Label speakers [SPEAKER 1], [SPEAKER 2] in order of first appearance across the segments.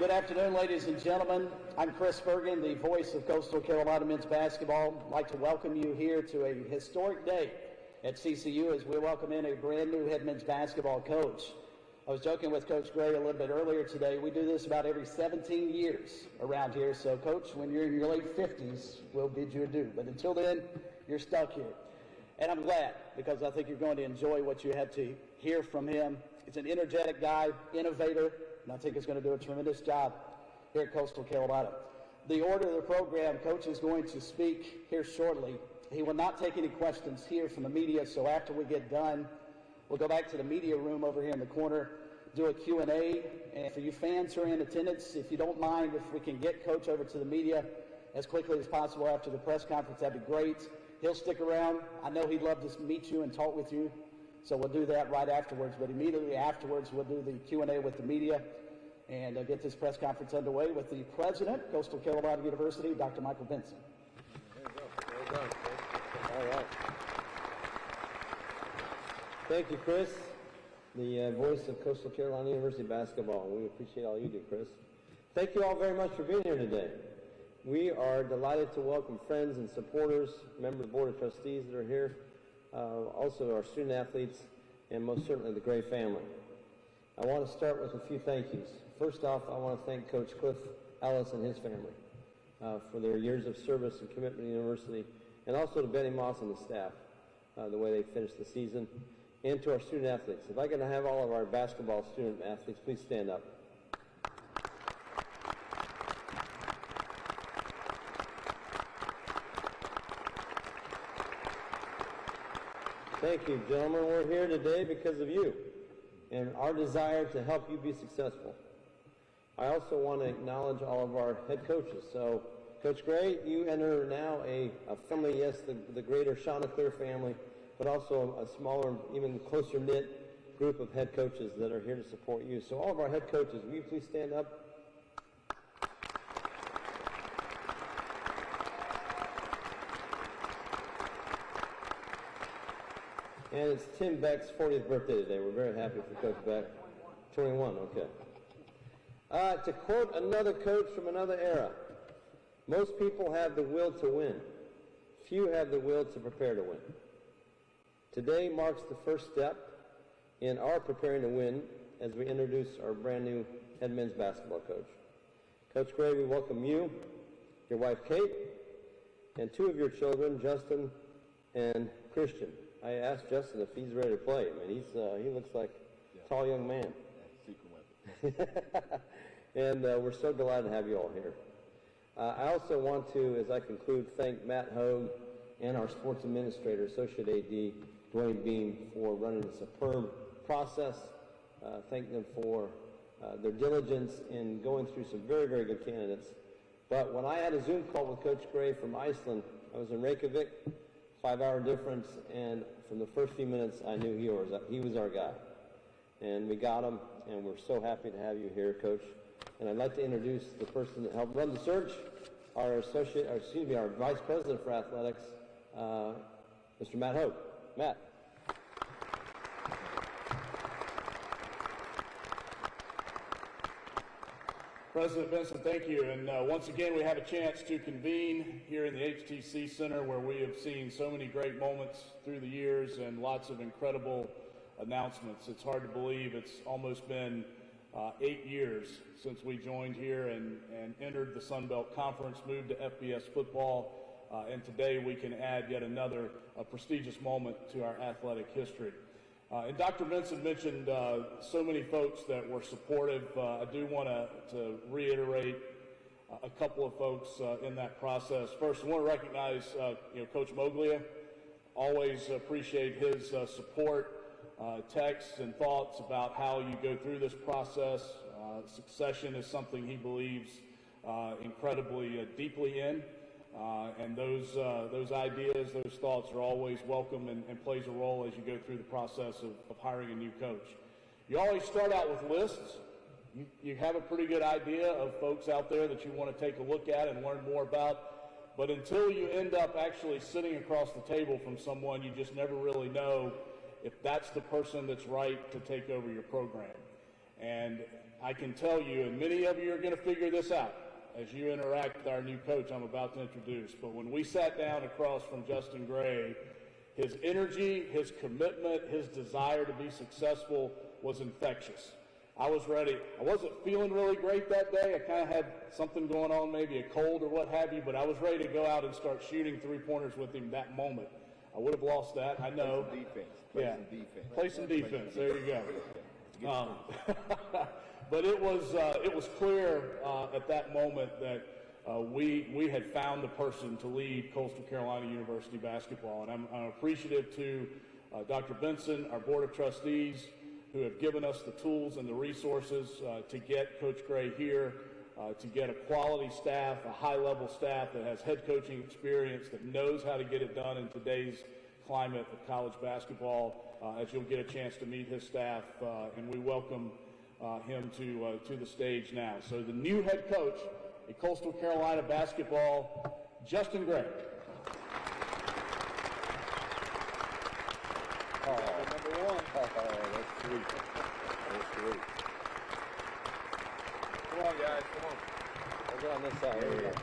[SPEAKER 1] Good afternoon, ladies and gentlemen. I'm Chris Bergen, the voice of Coastal Carolina men's basketball. I'd like to welcome you here to a historic day at CCU as we welcome in a brand new head men's basketball coach. I was joking with Coach Gray a little bit earlier today. We do this about every 17 years around here. So, Coach, when you're in your late 50s, we'll bid you adieu. But until then, you're stuck here. And I'm glad, because I think you're going to enjoy what you have to hear from him. He's an energetic guy, innovator, and I think he's going to do a tremendous job here at Coastal Carolina. The order of the program, Coach is going to speak here shortly. He will not take any questions here from the media, so after we get done, we'll go back to the media room over here in the corner, do a Q&A. And for you fans who are in attendance, if you don't mind, if we can get Coach over to the media as quickly as possible after the press conference, that'd be great. He'll stick around. I know he'd love to meet you and talk with you, so we'll do that right afterwards. But immediately afterwards, we'll do the Q&A with the media and get this press conference underway with the president, Coastal Carolina University, Dr. Michael Benson.
[SPEAKER 2] There you go. Well done, Chris. All right. Thank you, Chris, the voice of Coastal Carolina University basketball. We appreciate all you do, Chris. Thank you all very much for being here today. We are delighted to welcome friends and supporters, members of the Board of Trustees that are here, also our student athletes, and most certainly the Gray family. I want to start with a few thank yous. First off, I want to thank Coach Cliff Ellis and his family for their years of service and commitment to the university, and also to Benny Moss and the staff, the way they finished the season, and to our student athletes. If I can have all of our basketball student athletes, please stand up. Thank you, gentlemen. We're here today because of you and our desire to help you be successful. I also want to acknowledge all of our head coaches. So, Coach Gray, you enter now a family, yes, the greater Chanticleer family, but also a smaller, even closer knit group of head coaches that are here to support you. So all of our head coaches, will you please stand up? And it's Tim Beck's 40th birthday today. We're very happy for Coach Beck. 21, okay. To quote another coach from another era, most people have the will to win. Few have the will to prepare to win. Today marks the first step in our preparing to win as we introduce our brand new head men's basketball coach. Coach Gray, we welcome you, your wife Kate, and two of your children, Justin and Christian. I asked Justin if he's ready to play. I mean, he looks like a tall young man.
[SPEAKER 3] Yeah, secret weapon.
[SPEAKER 2] And we're so delighted to have you all here. I also want to, as I conclude, thank Matt Hogue and our sports administrator, Associate AD, Dwayne Beam, for running a superb process. Thank them for their diligence in going through some very, very good candidates. But when I had a Zoom call with Coach Gray from Iceland, I was in Reykjavik, 5-hour difference, and from the first few minutes, I knew he was our guy. And we got him, and we're so happy to have you here, Coach. And I'd like to introduce the person that helped run the search, our Vice President for Athletics, Mr. Matt Hogue. Matt.
[SPEAKER 3] President Benson, thank you. And once again, we have a chance to convene here in the HTC Center, where we have seen so many great moments through the years and lots of incredible announcements. It's hard to believe it's almost been 8 years since we joined here and entered the Sun Belt Conference, moved to FBS football, and today we can add yet another prestigious moment to our athletic history. And Dr. Benson mentioned so many folks that were supportive. I do want to reiterate a couple of folks in that process. First, I want to recognize Coach Moglia. Always appreciate his support, texts and thoughts about how you go through this process. Succession is something he believes incredibly deeply in. And those ideas, those thoughts are always welcome and plays a role as you go through the process of hiring a new coach. You always start out with lists. You have a pretty good idea of folks out there that you want to take a look at and learn more about. But until you end up actually sitting across the table from someone, you just never really know if that's the person that's right to take over your program. And I can tell you, and many of you are going to figure this out as you interact with our new coach I'm about to introduce, but when we sat down across from Justin Gray, his energy, his commitment, his desire to be successful was infectious. I was ready. I wasn't feeling really great that day. I kind of had something going on, maybe a cold or what have you, but I was ready to go out and start shooting three-pointers with him that moment. I would have lost that, I know.
[SPEAKER 4] Play some defense.
[SPEAKER 3] Play some defense. There you go. But it was clear at that moment that we had found the person to lead Coastal Carolina University basketball, and I'm appreciative to Dr. Benson, our Board of Trustees, who have given us the tools and the resources to get Coach Gray here, to get a quality staff, a high-level staff that has head coaching experience, that knows how to get it done in today's climate of college basketball, as you'll get a chance to meet his staff, and we welcome him to the stage now. So the new head coach at Coastal Carolina basketball, Justin Gray.
[SPEAKER 4] Number one. That's sweet. That's sweet. Come on, guys. Come on.
[SPEAKER 2] I'll go on this side.
[SPEAKER 4] There
[SPEAKER 2] Here
[SPEAKER 4] we
[SPEAKER 2] we
[SPEAKER 4] go.
[SPEAKER 2] go.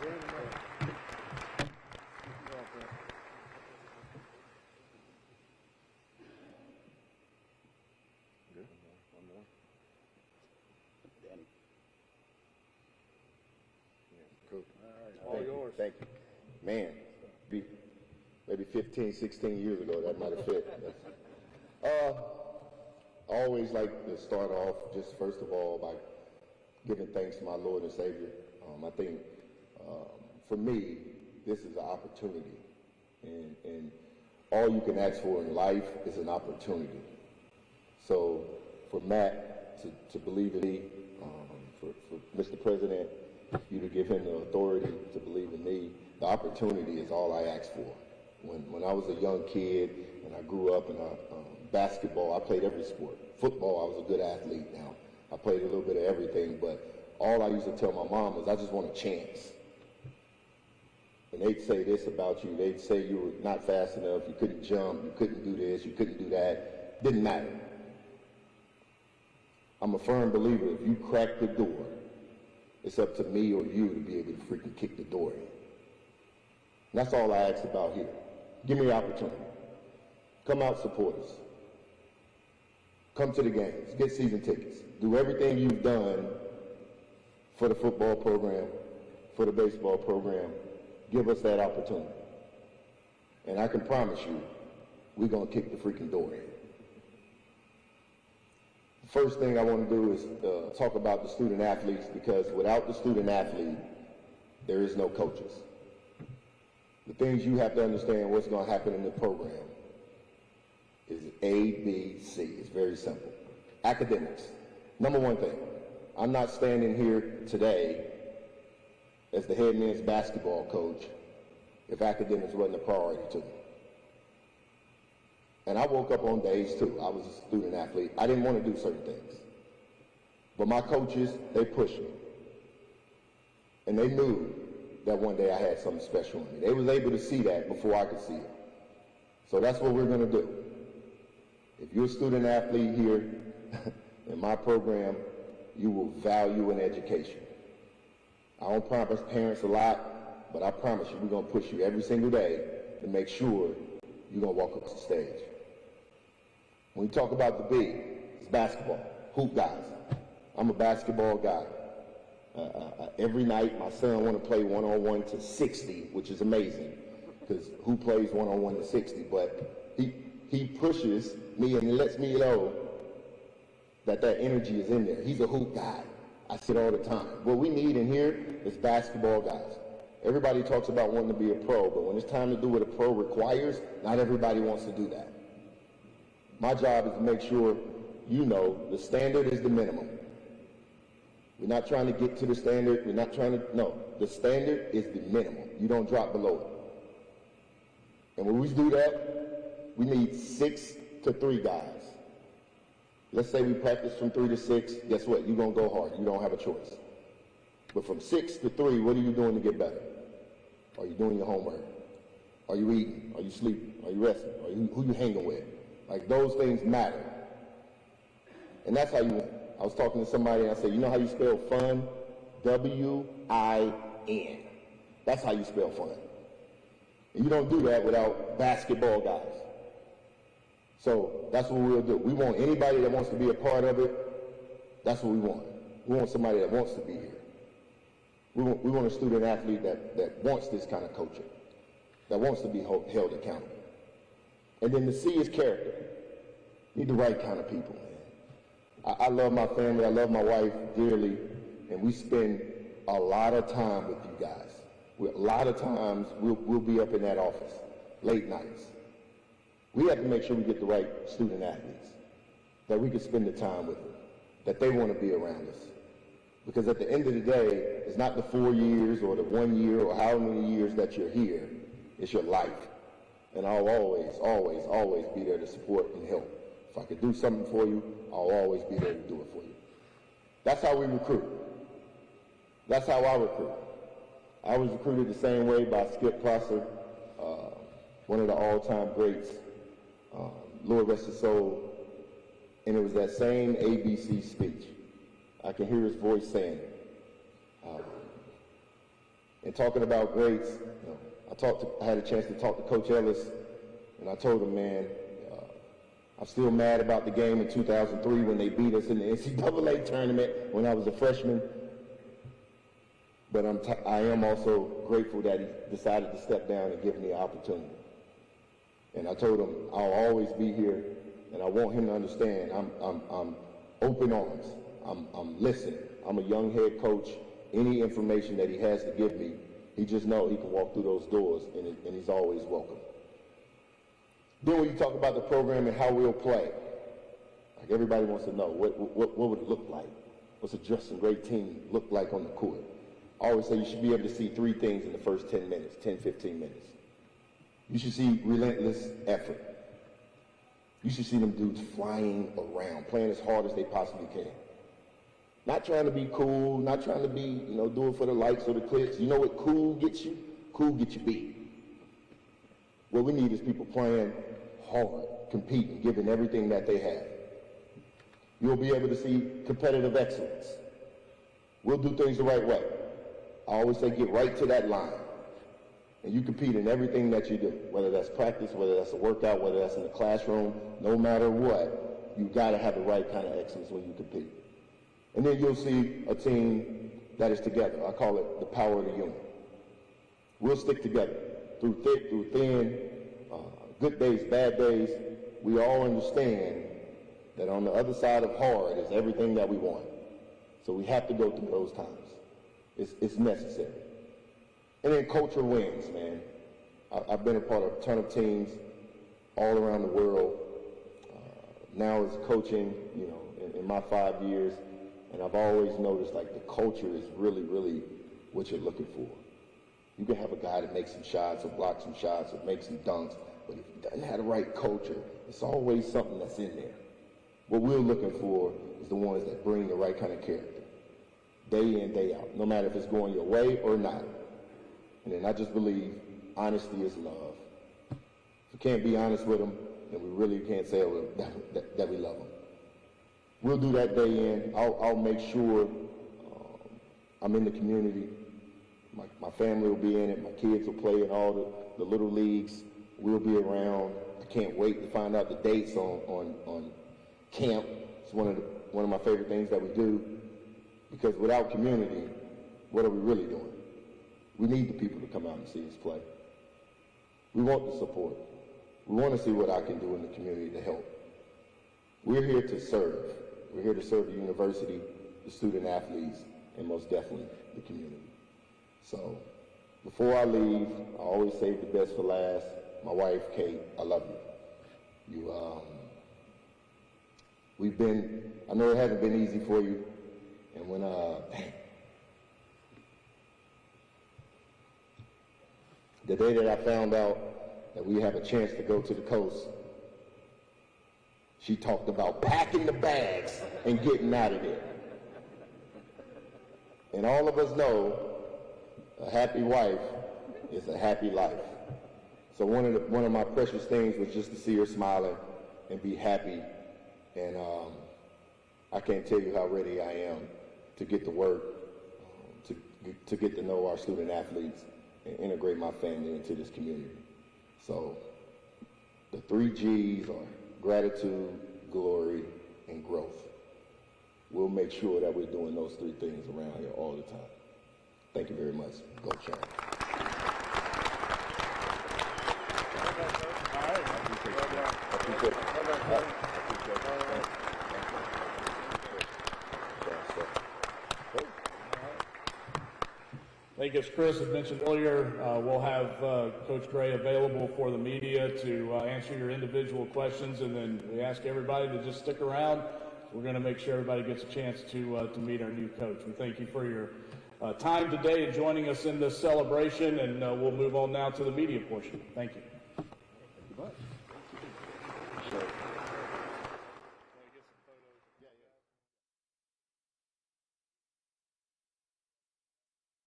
[SPEAKER 4] Good. One more.
[SPEAKER 1] Danny.
[SPEAKER 4] Cool.
[SPEAKER 3] All
[SPEAKER 4] Thank you.
[SPEAKER 3] yours.
[SPEAKER 4] Thank you. Man, maybe 15, 16 years ago, that might have fit. I always like to start off just first of all by giving thanks to my Lord and Savior. I think for me, this is an opportunity. And all you can ask for in life is an opportunity. So for Matt to believe in me, for Mr. President, you to give him the authority to believe in me, the opportunity is all I asked for. When I was a young kid and I grew up in basketball, I played every sport. Football, I was a good athlete now. I played a little bit of everything, but all I used to tell my mom was I just want a chance. And they'd say this about you. They'd say you were not fast enough, you couldn't jump, you couldn't do this, you couldn't do that. Didn't matter. I'm a firm believer if you crack the door, it's up to me or you to be able to freaking kick the door in. And that's all I ask about here. Give me the opportunity. Come out, support us. Come to the games, get season tickets. Do everything you've done for the football program, for the baseball program. Give us that opportunity. And I can promise you, we're going to kick the freaking door in. The first thing I want to do is talk about the student athletes, because without the student athlete, there is no coaches. The things you have to understand what's going to happen in the program is A, B, C. It's very simple. Academics. Number one thing, I'm not standing here today as the head men's basketball coach if academics wasn't a priority to me. And I woke up on days too. I was a student athlete. I didn't want to do certain things. But my coaches, they pushed me. And they knew that one day I had something special in me. They was able to see that before I could see it. So that's what we're going to do. If you're a student athlete here in my program, you will value an education. I don't promise parents a lot, but I promise you we're going to push you every single day to make sure you're going to walk across the stage. When you talk about the B, it's basketball, hoop guys. I'm a basketball guy. Every night my son want to play one-on-one to 60, which is amazing, because who plays one-on-one to 60? But he pushes me and he lets me know that energy is in there. He's a hoop guy. I see it all the time. What we need in here is basketball guys. Everybody talks about wanting to be a pro, but when it's time to do what a pro requires, not everybody wants to do that. My job is to make sure you know the standard is the minimum. We're not trying to get to the standard. We're not trying to, no. The standard is the minimum. You don't drop below it. And when we do that, we need 6 to 3 guys. Let's say we practice from 3 to 6. Guess what? You're going to go hard. You don't have a choice. But from 6 to 3, what are you doing to get better? Are you doing your homework? Are you eating? Are you sleeping? Are you resting? Who you hanging with? Like, those things matter. And that's how you win. I was talking to somebody and I said, you know how you spell fun? W-I-N. That's how you spell fun. And you don't do that without basketball guys. So that's what we'll do. We want anybody that wants to be a part of it. That's what we want. We want somebody that wants to be here. We want a student athlete that wants this kind of coaching, that wants to be held accountable. And then the C is character. Need the right kind of people, man. I love my family. I love my wife dearly, and we spend a lot of time with you guys. A lot of times we'll be up in that office, late nights. We have to make sure we get the right student athletes, that we can spend the time with them, that they want to be around us. Because at the end of the day, it's not the 4 years or the 1 year or how many years that you're here. It's your life. And I'll always, always, always be there to support and help. If I could do something for you, I'll always be there to do it for you. That's how we recruit. That's how I recruit. I was recruited the same way by Skip Prosser, one of the all-time greats, Lord rest his soul. And it was that same ABC speech. I can hear his voice saying it. And talking about greats, I had a chance to talk to Coach Ellis, and I told him, man, I'm still mad about the game in 2003 when they beat us in the NCAA tournament when I was a freshman. But I am also grateful that he decided to step down and give me the opportunity. And I told him I'll always be here, and I want him to understand I'm open arms. I'm listening. I'm a young head coach. Any information that he has to give me, he just knows he can walk through those doors, and he's always welcome. Then when you talk about the program and how we'll play, like everybody wants to know, what would it look like? What's a dressing great team look like on the court? I always say you should be able to see 3 things in the first 10 minutes, 10, 15 minutes. You should see relentless effort. You should see them dudes flying around, playing as hard as they possibly can. Not trying to be cool, not trying to be, do it for the likes or the clicks. You know what cool gets you? Cool gets you beat. What we need is people playing hard, competing, giving everything that they have. You'll be able to see competitive excellence. We'll do things the right way. I always say get right to that line. And you compete in everything that you do, whether that's practice, whether that's a workout, whether that's in the classroom, no matter what, you got to have the right kind of excellence when you compete. And then you'll see a team that is together. I call it the power of the unit. We'll stick together through thick, through thin, good days, bad days. We all understand that on the other side of hard is everything that we want. So we have to go through those times. It's necessary. And then culture wins, man. I've been a part of a ton of teams all around the world. Now as coaching, in my 5 years, and I've always noticed like the culture is really, really what you're looking for. You can have a guy that makes some shots or blocks some shots or makes some dunks, but if he doesn't have the right culture, it's always something that's in there. What we're looking for is the ones that bring the right kind of character, day in, day out, no matter if it's going your way or not. And then I just believe honesty is love. If we can't be honest with them, then we really can't say that we love them. We'll do that day in. I'll make sure I'm in the community. My family will be in it. My kids will play in all the little leagues. We'll be around. I can't wait to find out the dates on camp. It's one of my favorite things that we do, because without community, what are we really doing? We need the people to come out and see us play. We want the support. We want to see what I can do in the community to help. We're here to serve. We're here to serve the university, the student athletes, and most definitely the community. So before I leave, I always save the best for last. My wife, Kate, I love you. I know it hasn't been easy for you. And when, the day that I found out that we have a chance to go to the coast, she talked about packing the bags and getting out of there. And all of us know a happy wife is a happy life. So one of my precious things was just to see her smiling and be happy. And I can't tell you how ready I am to get to work, to get to know our student athletes and integrate my family into this community. So the 3 G's are gratitude, glory, and growth. We'll make sure that we're doing those 3 things around here all the time. Thank you very much. Go Giants.
[SPEAKER 3] I think as Chris had mentioned earlier, we'll have Coach Gray available for the media to answer your individual questions, and then we ask everybody to just stick around. We're going to make sure everybody gets a chance to meet our new coach. We thank you for your time today and joining us in this celebration, and we'll move on now to the media portion. Thank you.